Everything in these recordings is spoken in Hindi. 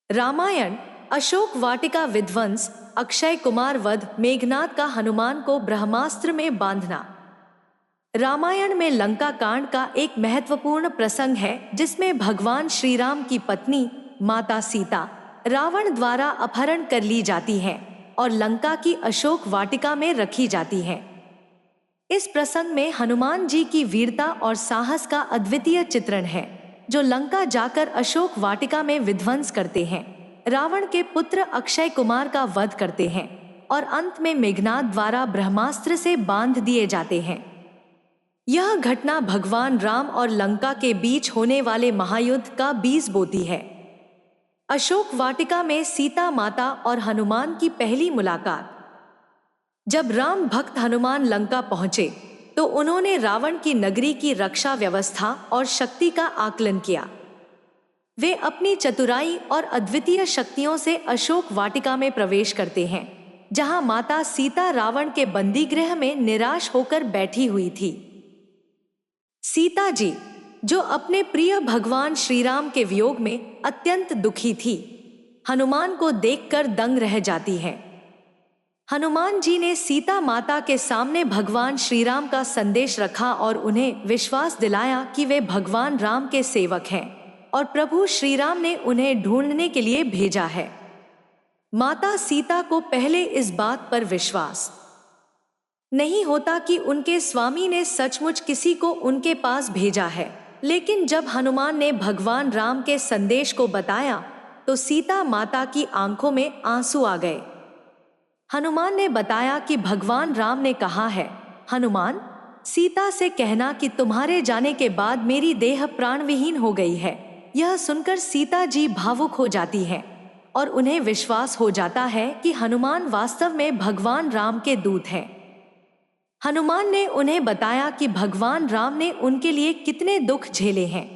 रामायण अशोक वाटिका विध्वंस, अक्षय कुमार वध, मेघनाद का हनुमान को ब्रह्मास्त्र में बांधना। रामायण में लंका कांड का एक महत्वपूर्ण प्रसंग है जिसमें भगवान श्री राम की पत्नी माता सीता रावण द्वारा अपहरण कर ली जाती है और लंका की अशोक वाटिका में रखी जाती है। इस प्रसंग में हनुमान जी की वीरता और साहस का अद्वितीय चित्रण है, जो लंका जाकर अशोक वाटिका में विध्वंस करते हैं, रावण के पुत्र अक्षय कुमार का वध करते हैं और अंत में मेघनाद द्वारा ब्रह्मास्त्र से बांध दिए जाते हैं। यह घटना भगवान राम और लंका के बीच होने वाले महायुद्ध का बीज बोती है। अशोक वाटिका में सीता माता और हनुमान की पहली मुलाकात। जब राम भक्त हनुमान लंका पहुंचे तो उन्होंने रावण की नगरी की रक्षा व्यवस्था और शक्ति का आकलन किया। वे अपनी चतुराई और अद्वितीय शक्तियों से अशोक वाटिका में प्रवेश करते हैं, जहां माता सीता रावण के बंदीगृह में निराश होकर बैठी हुई थी। सीता जी, जो अपने प्रिय भगवान श्री राम के वियोग में अत्यंत दुखी थी, हनुमान को देखकर दंग रह जाती है। हनुमान जी ने सीता माता के सामने भगवान श्री राम का संदेश रखा और उन्हें विश्वास दिलाया कि वे भगवान राम के सेवक हैं और प्रभु श्री राम ने उन्हें ढूंढने के लिए भेजा है। माता सीता को पहले इस बात पर विश्वास नहीं होता कि उनके स्वामी ने सचमुच किसी को उनके पास भेजा है, लेकिन जब हनुमान ने भगवान राम के संदेश को बताया तो सीता माता की आंखों में आंसू आ गए। हनुमान ने बताया कि भगवान राम ने कहा है, हनुमान, सीता से कहना कि तुम्हारे जाने के बाद मेरी देह प्राणविहीन हो गई है। यह सुनकर सीता जी भावुक हो जाती है और उन्हें विश्वास हो जाता है कि हनुमान वास्तव में भगवान राम के दूत हैं। हनुमान ने उन्हें बताया कि भगवान राम ने उनके लिए कितने दुख झेले हैं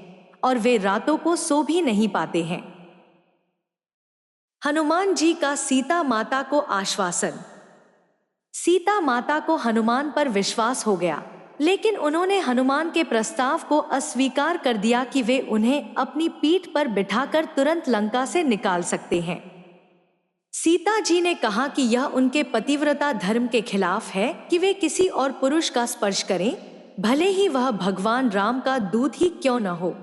और वे रातों को सो भी नहीं पाते हैं। हनुमान जी का सीता माता को आश्वासन। सीता माता को हनुमान पर विश्वास हो गया, लेकिन उन्होंने हनुमान के प्रस्ताव को अस्वीकार कर दिया कि वे उन्हें अपनी पीठ पर बिठाकर तुरंत लंका से निकाल सकते हैं। सीता जी ने कहा कि यह उनके पतिव्रता धर्म के खिलाफ है कि वे किसी और पुरुष का स्पर्श करें, भले ही वह भगवान राम का दूत ही क्यों न हो।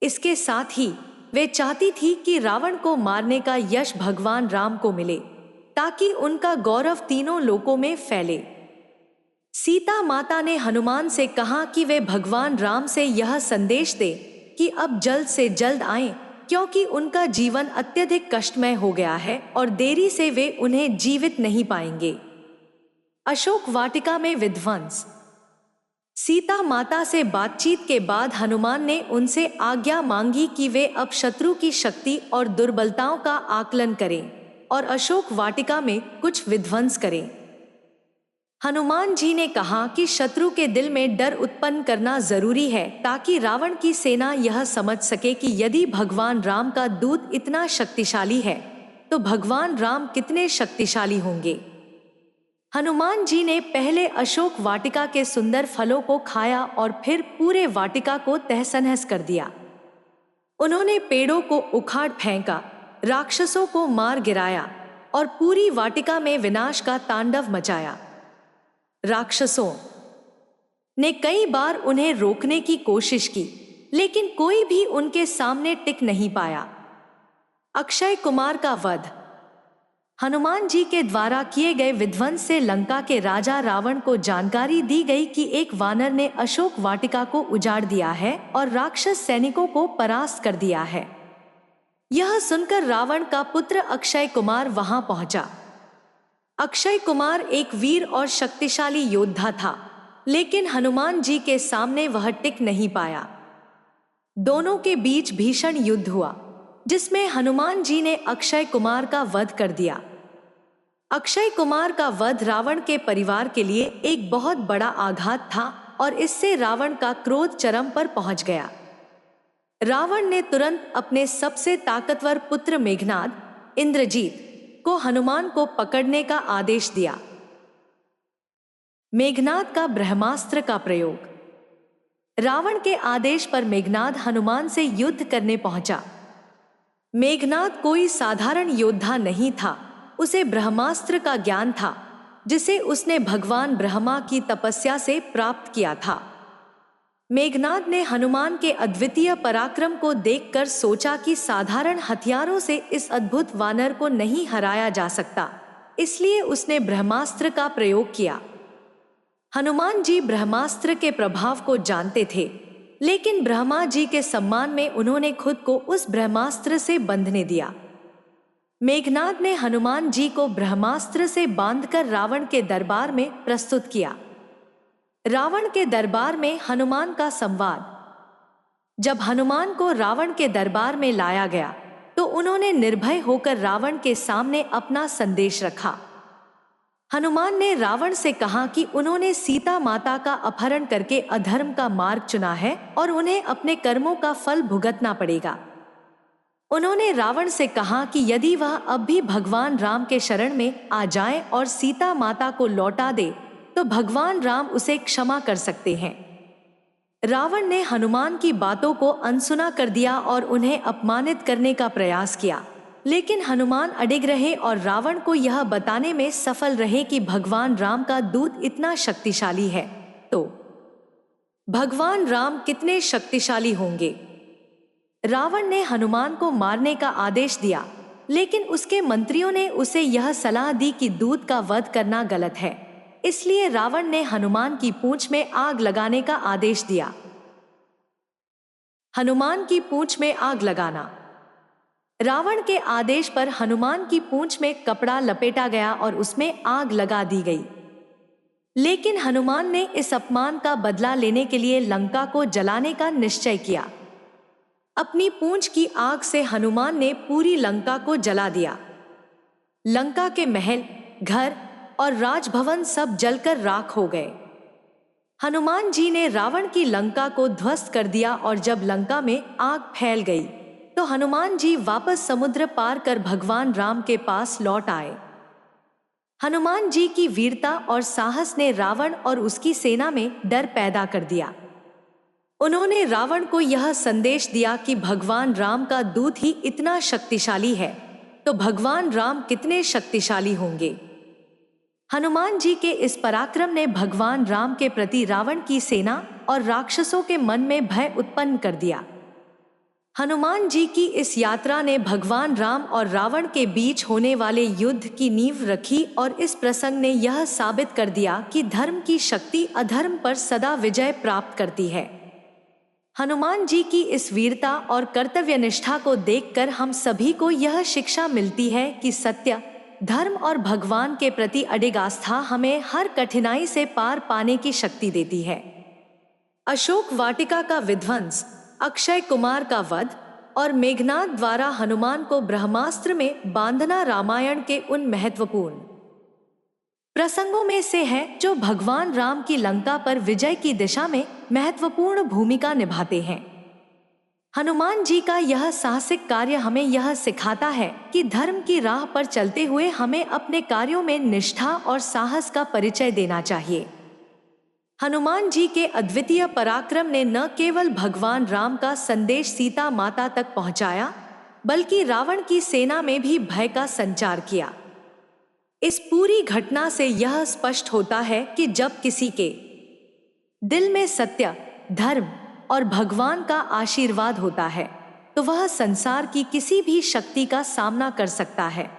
इसके साथ ही वे चाहती थी कि रावण को मारने का यश भगवान राम को मिले, ताकि उनका गौरव तीनों लोकों में फैले। सीता माता ने हनुमान से कहा कि वे भगवान राम से यह संदेश दे कि अब जल्द से जल्द आएं, क्योंकि उनका जीवन अत्यधिक कष्टमय हो गया है और देरी से वे उन्हें जीवित नहीं पाएंगे। अशोक वाटिका में विध्वंस। सीता माता से बातचीत के बाद हनुमान ने उनसे आज्ञा मांगी कि वे अब शत्रु की शक्ति और दुर्बलताओं का आकलन करें और अशोक वाटिका में कुछ विध्वंस करें। हनुमान जी ने कहा कि शत्रु के दिल में डर उत्पन्न करना जरूरी है, ताकि रावण की सेना यह समझ सके कि यदि भगवान राम का दूत इतना शक्तिशाली है तो भगवान राम कितने शक्तिशाली होंगे। हनुमान जी ने पहले अशोक वाटिका के सुंदर फलों को खाया और फिर पूरे वाटिका को तहस-नहस कर दिया। उन्होंने पेड़ों को उखाड़ फेंका, राक्षसों को मार गिराया और पूरी वाटिका में विनाश का तांडव मचाया। राक्षसों ने कई बार उन्हें रोकने की कोशिश की, लेकिन कोई भी उनके सामने टिक नहीं पाया। अक्षय कुमार का वध। हनुमान जी के द्वारा किए गए विध्वंस से लंका के राजा रावण को जानकारी दी गई कि एक वानर ने अशोक वाटिका को उजाड़ दिया है और राक्षस सैनिकों को परास्त कर दिया है। यह सुनकर रावण का पुत्र अक्षय कुमार वहां पहुंचा। अक्षय कुमार एक वीर और शक्तिशाली योद्धा था, लेकिन हनुमान जी के सामने वह टिक नहीं पाया। दोनों के बीच भीषण युद्ध हुआ, जिसमें हनुमान जी ने अक्षय कुमार का वध कर दिया। अक्षय कुमार का वध रावण के परिवार के लिए एक बहुत बड़ा आघात था और इससे रावण का क्रोध चरम पर पहुंच गया। रावण ने तुरंत अपने सबसे ताकतवर पुत्र मेघनाद, इंद्रजीत को हनुमान को पकड़ने का आदेश दिया। मेघनाद का ब्रह्मास्त्र का प्रयोग। रावण के आदेश पर मेघनाद हनुमान से युद्ध करने पहुंचा। मेघनाद कोई साधारण योद्धा नहीं था, उसे ब्रह्मास्त्र का ज्ञान था, जिसे उसने भगवान ब्रह्मा की तपस्या से प्राप्त किया था। मेघनाद ने हनुमान के अद्वितीय पराक्रम को देखकर सोचा कि साधारण हथियारों से इस अद्भुत वानर को नहीं हराया जा सकता, इसलिए उसने ब्रह्मास्त्र का प्रयोग किया। हनुमान जी ब्रह्मास्त्र के प्रभाव को जानते थे, लेकिन ब्रह्मा जी के सम्मान में उन्होंने खुद को उस ब्रह्मास्त्र से बंधने दिया। मेघनाद ने हनुमान जी को ब्रह्मास्त्र से बांधकर रावण के दरबार में प्रस्तुत किया। रावण के दरबार में हनुमान का संवाद। जब हनुमान को रावण के दरबार में लाया गया तो उन्होंने निर्भय होकर रावण के सामने अपना संदेश रखा। हनुमान ने रावण से कहा कि उन्होंने सीता माता का अपहरण करके अधर्म का मार्ग चुना है और उन्हें अपने कर्मों का फल भुगतना पड़ेगा। उन्होंने रावण से कहा कि यदि वह अब भी भगवान राम के शरण में आ जाए और सीता माता को लौटा दे तो भगवान राम उसे क्षमा कर सकते हैं। रावण ने हनुमान की बातों को अनसुना कर दिया और उन्हें अपमानित करने का प्रयास किया, लेकिन हनुमान अडिग रहे और रावण को यह बताने में सफल रहे कि भगवान राम का दूत इतना शक्तिशाली है, तो भगवान राम कितने शक्तिशाली होंगे। रावण ने हनुमान को मारने का आदेश दिया, लेकिन उसके मंत्रियों ने उसे यह सलाह दी कि दूत का वध करना गलत है, इसलिए रावण ने हनुमान की पूंछ में आग लगाने का आदेश दिया। हनुमान की पूंछ में आग लगाना। रावण के आदेश पर हनुमान की पूंछ में कपड़ा लपेटा गया और उसमें आग लगा दी गई, लेकिन हनुमान ने इस अपमान का बदला लेने के लिए लंका को जलाने का निश्चय किया। अपनी पूंछ की आग से हनुमान ने पूरी लंका को जला दिया। लंका के महल, घर और राजभवन सब जलकर राख हो गए। हनुमान जी ने रावण की लंका को ध्वस्त कर दिया और जब लंका में आग फैल गई तो हनुमान जी वापस समुद्र पार कर भगवान राम के पास लौट आए। हनुमान जी की वीरता और साहस ने रावण और उसकी सेना में डर पैदा कर दिया। उन्होंने रावण को यह संदेश दिया कि भगवान राम का दूत ही इतना शक्तिशाली है, तो भगवान राम कितने शक्तिशाली होंगे। हनुमान जी के इस पराक्रम ने भगवान राम के प्रति रावण की सेना और राक्षसों के मन में भय उत्पन्न कर दिया। हनुमान जी की इस यात्रा ने भगवान राम और रावण के बीच होने वाले युद्ध की नींव रखी और इस प्रसंग ने यह साबित कर दिया कि धर्म की शक्ति अधर्म पर सदा विजय प्राप्त करती है। हनुमान जी की इस वीरता और कर्तव्य निष्ठा को देखकर हम सभी को यह शिक्षा मिलती है कि सत्य, धर्म और भगवान के प्रति अडिग आस्था हमें हर कठिनाई से पार पाने की शक्ति देती है। अशोक वाटिका का विध्वंस, अक्षय कुमार का वध और मेघनाद द्वारा हनुमान को ब्रह्मास्त्र में बांधना रामायण के उन महत्वपूर्ण प्रसंगों में से है जो भगवान राम की लंका पर विजय की दिशा में महत्वपूर्ण भूमिका निभाते हैं। हनुमान जी का यह साहसिक कार्य हमें यह सिखाता है कि धर्म की राह पर चलते हुए हमें अपने कार्यों में निष्ठा और साहस का परिचय देना चाहिए। हनुमान जी के अद्वितीय पराक्रम ने न केवल भगवान राम का संदेश सीता माता तक पहुंचाया, बल्कि रावण की सेना में भी भय का संचार किया। इस पूरी घटना से यह स्पष्ट होता है कि जब किसी के दिल में सत्य, धर्म और भगवान का आशीर्वाद होता है तो वह संसार की किसी भी शक्ति का सामना कर सकता है।